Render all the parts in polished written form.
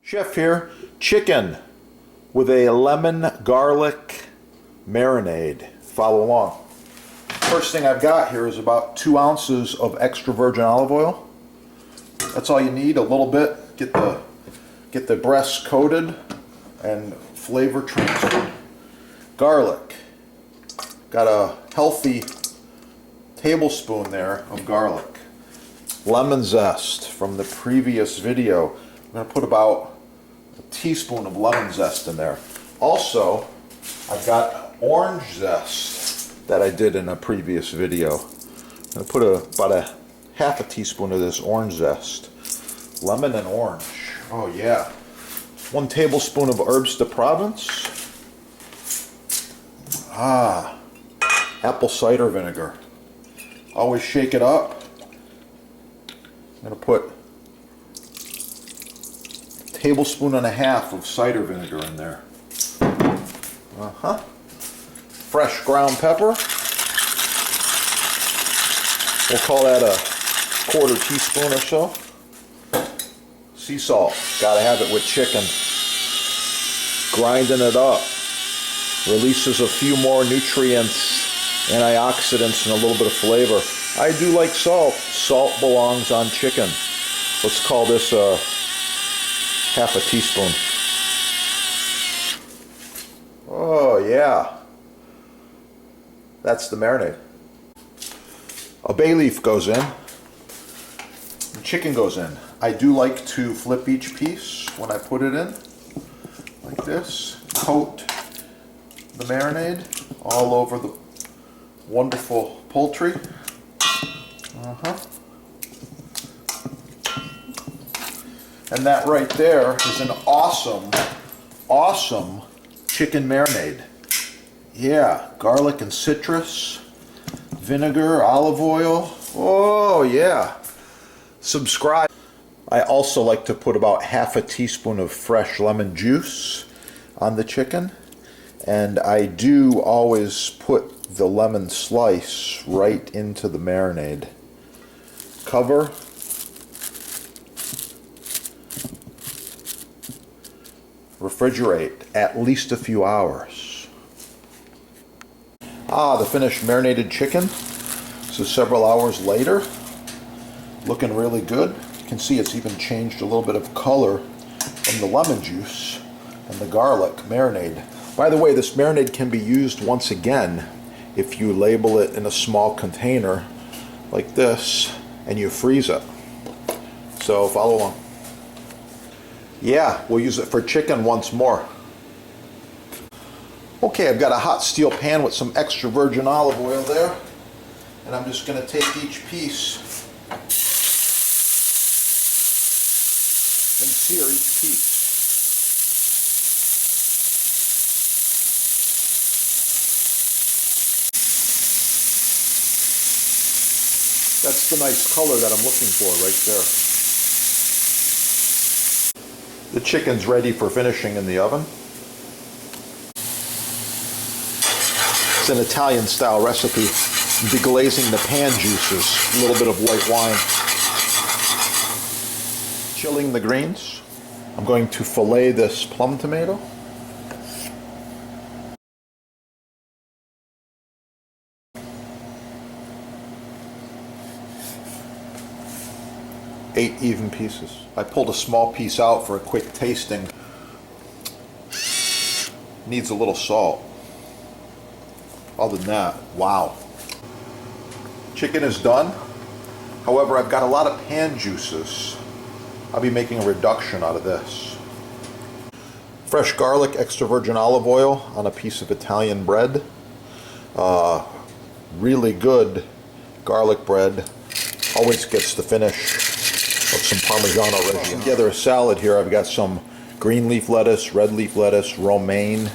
Chef here, chicken with a lemon garlic marinade. Follow along. First thing I've got here is about 2 ounces of extra virgin olive oil. That's all you need, a little bit. Get the breasts coated and flavor transferred. Garlic. Got a healthy tablespoon there of garlic. Lemon zest from the previous video. I'm going to put about a teaspoon of lemon zest in there. Also, I've got orange zest that I did in a previous video. I'm going to put about a half a teaspoon of this orange zest. Lemon and orange. Oh yeah. 1 tablespoon of herbes de Provence. Apple cider vinegar. Always shake it up. I'm going to put a tablespoon and a half of cider vinegar in there. Fresh ground pepper. We'll call that a 1/4 teaspoon or so. Sea salt. Gotta have it with chicken. Grinding it up. Releases a few more nutrients, antioxidants, and a little bit of flavor. I do like salt. Salt belongs on chicken. Let's call this a half a teaspoon. Oh yeah. That's the marinade. A bay leaf goes in. The chicken goes in. I do like to flip each piece when I put it in. Like this. Coat the marinade all over the wonderful poultry. And that right there is an awesome chicken marinade. Yeah, garlic and citrus, vinegar, olive oil. Oh yeah. Subscribe. I also like to put about half a teaspoon of fresh lemon juice on the chicken. And I do always put the lemon slice right into the marinade. Cover. Refrigerate at least a few hours. The finished marinated chicken. So several hours later. Looking really good. You can see it's even changed a little bit of color from the lemon juice and the garlic marinade. By the way, this marinade can be used once again if you label it in a small container like this and you freeze it. So follow along. Yeah, we'll use it for chicken once more. Okay, I've got a hot steel pan with some extra virgin olive oil there. And I'm just going to take each piece and sear each piece. That's the nice color that I'm looking for right there. The chicken's ready for finishing in the oven. It's an Italian style recipe. Deglazing the pan juices, a little bit of white wine. Chilling the greens. I'm going to fillet this plum tomato. Eight even pieces. I pulled a small piece out for a quick tasting. Needs a little salt. Other than that, wow. Chicken is done. However, I've got a lot of pan juices. I'll be making a reduction out of this. Fresh garlic, extra virgin olive oil on a piece of Italian bread. Really good garlic bread. Always gets the finish of some Parmigiano Reggiano. Together a salad here. I've got some green leaf lettuce, red leaf lettuce, romaine.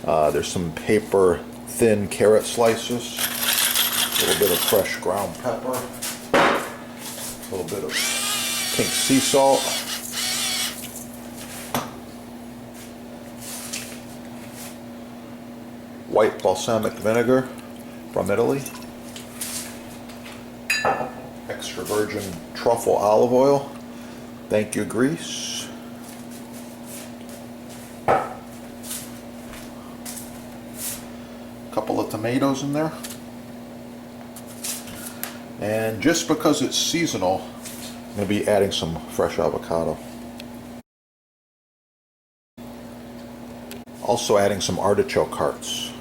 There's some paper thin carrot slices. A little bit of fresh ground pepper. A little bit of pink sea salt. White balsamic vinegar from Italy. Extra virgin truffle olive oil. Thank you, grease. tomatoes in there. And just because it's seasonal, I'm going to be adding some fresh avocado. Also adding some artichoke hearts.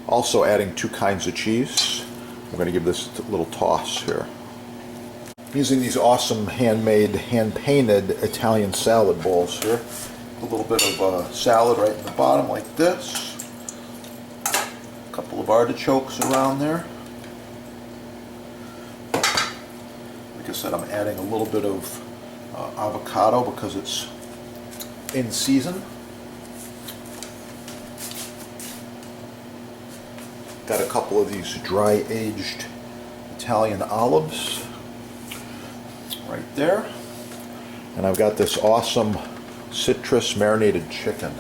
Also adding 2 kinds of cheese. We're going to give this a little toss here. I'm using these awesome handmade, hand-painted Italian salad bowls here. A little bit of salad right in the bottom like this. A couple of artichokes around there. Like I said, I'm adding a little bit of avocado because it's in season. Got a couple of these dry aged Italian olives right there. And I've got this awesome citrus marinated chicken.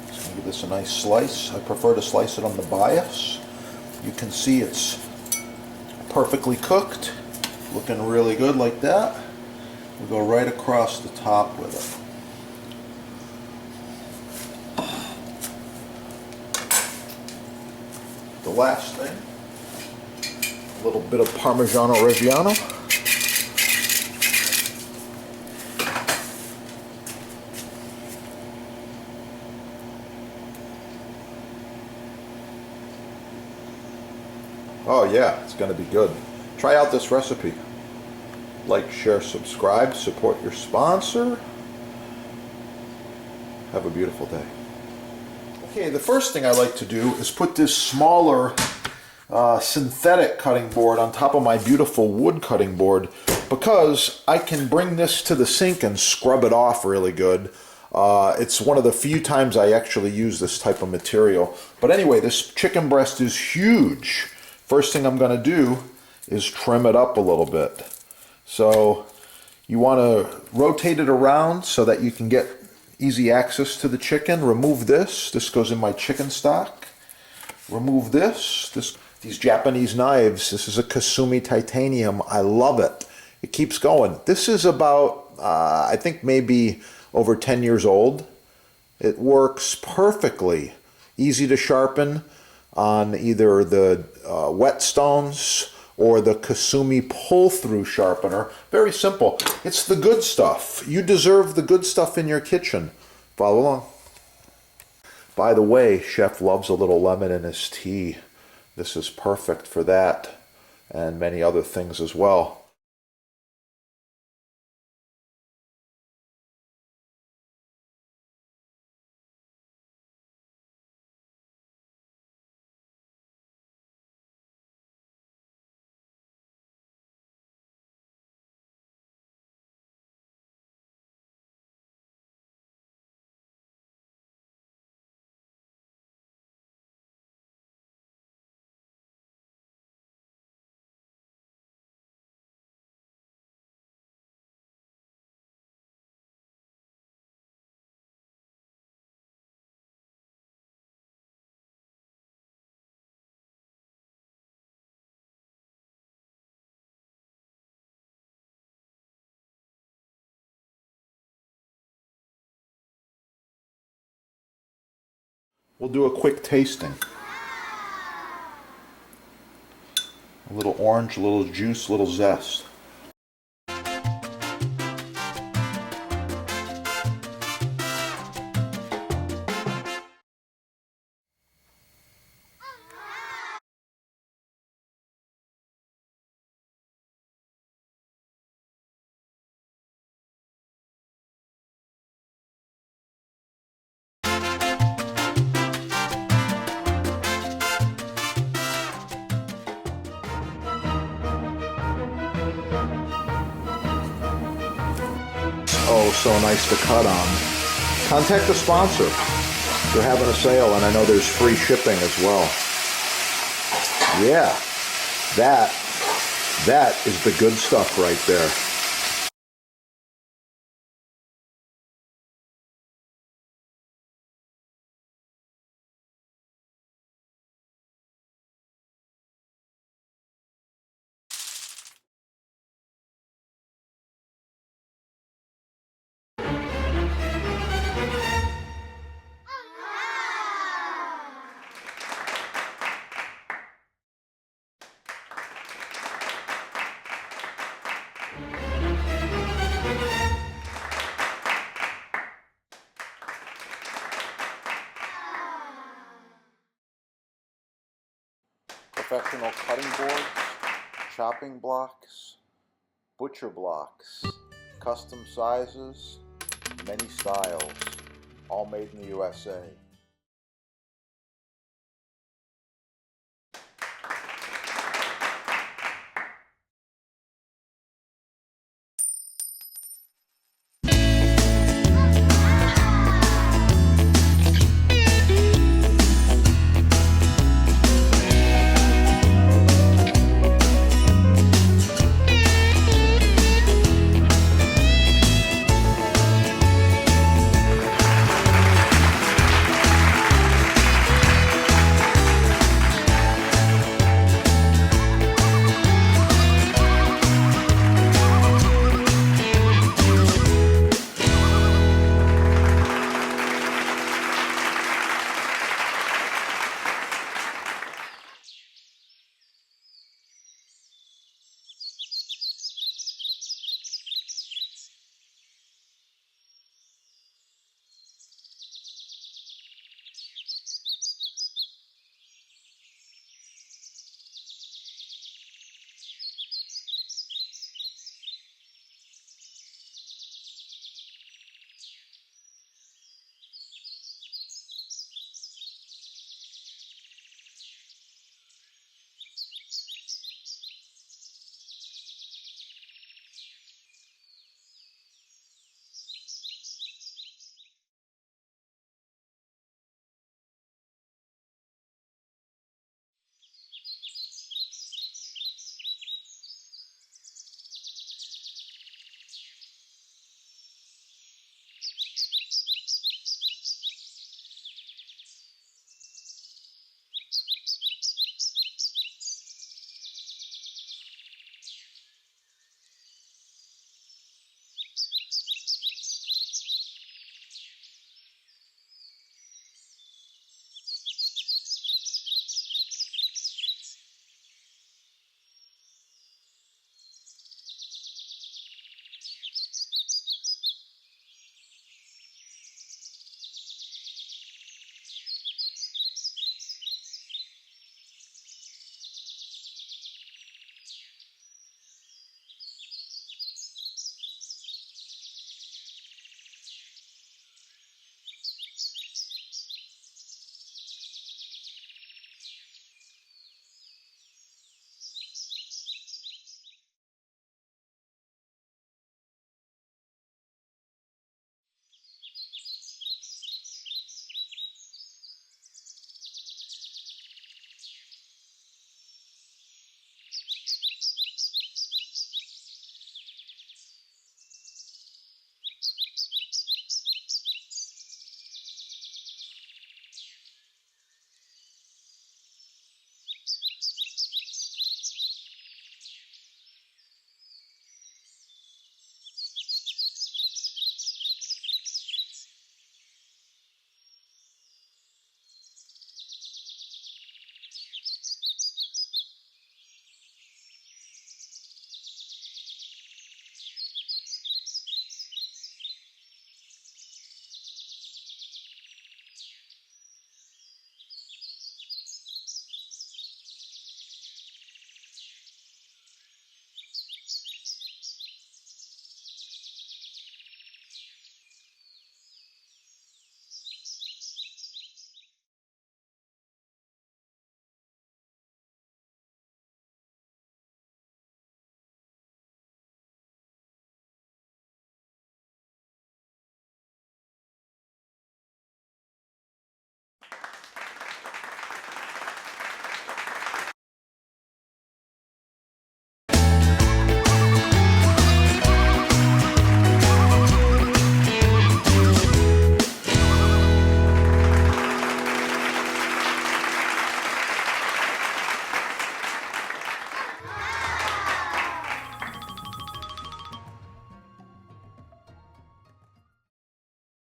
Just gonna give this a nice slice. I prefer to slice it on the bias. You can see it's perfectly cooked, looking really good like that. We go right across the top with it. The last thing, a little bit of Parmigiano Reggiano. Oh yeah, it's going to be good. Try out this recipe. Like, share, subscribe, support your sponsor. Have a beautiful day. Okay, the first thing I like to do is put this smaller synthetic cutting board on top of my beautiful wood cutting board, because I can bring this to the sink and scrub it off really good. It's one of the few times I actually use this type of material. But anyway, this chicken breast is huge. First thing I'm going to do is trim it up a little bit. So you want to rotate it around so that you can get easy access to the chicken. Remove this. This goes in my chicken stock. Remove this. These Japanese knives. This is a Kasumi titanium. I love it. It keeps going. This is about, I think maybe over 10 years old. It works perfectly. Easy to sharpen on either the whetstones or the Kasumi pull-through sharpener. Very simple. It's the good stuff. You deserve the good stuff in your kitchen. Follow along. By the way, Chef loves a little lemon in his tea. This is perfect for that and many other things as well. We'll do a quick tasting. A little orange, a little juice, a little zest. Oh, so nice to cut on. Contact the sponsor. They're having a sale, and I know there's free shipping as well. Yeah, that is the good stuff right there. professional cutting boards, chopping blocks, butcher blocks, custom sizes, many styles, all made in the USA.